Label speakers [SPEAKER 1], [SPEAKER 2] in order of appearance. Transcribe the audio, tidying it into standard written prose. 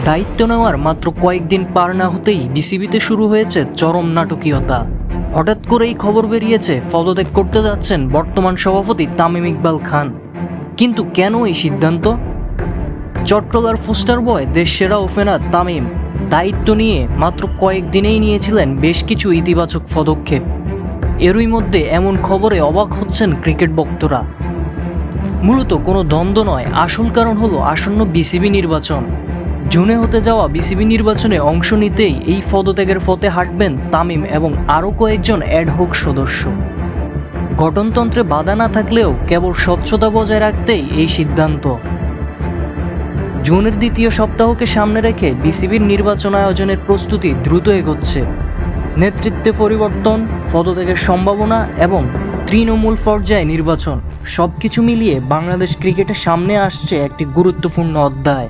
[SPEAKER 1] দায়িত্ব নেওয়ার মাত্র কয়েকদিন পার না হতেই বিসিবিতে শুরু হয়েছে চরম নাটকীয়তা। হঠাৎ করেই খবর বেরিয়েছে পদত্যাগ করতে যাচ্ছেন বর্তমান সভাপতি তামিম ইকবাল খান। কিন্তু কেন এই সিদ্ধান্ত? চট্টলার পোস্টার বয় দেশসেরা ওপেনার তামিম দায়িত্ব নিয়ে মাত্র কয়েকদিনেই নিয়েছিলেন বেশ কিছু ইতিবাচক পদক্ষেপ। এরই মধ্যে এমন খবরে অবাক হচ্ছেন ক্রিকেট ভক্তরা। মূলত কোনো দ্বন্দ্ব নয়, আসল কারণ হলো আসন্ন বিসিবি নির্বাচন। জুনে হতে যাওয়া বিসিবি নির্বাচনে অংশ নিতেই এই পদত্যাগের পথে হাঁটবেন তামিম এবং আরও কয়েকজন অ্যাডহক সদস্য। গঠনতন্ত্রে বাধা না থাকলেও কেবল স্বচ্ছতা বজায় রাখতেই এই সিদ্ধান্ত। জুনের দ্বিতীয় সপ্তাহকে সামনে রেখে বিসিবির নির্বাচন আয়োজনের প্রস্তুতি দ্রুত এগোচ্ছে। নেতৃত্বে পরিবর্তন, পদত্যাগের সম্ভাবনা এবং তৃণমূল পর্যায়ে নির্বাচন, সবকিছু মিলিয়ে বাংলাদেশ ক্রিকেটের সামনে আসছে একটি গুরুত্বপূর্ণ অধ্যায়।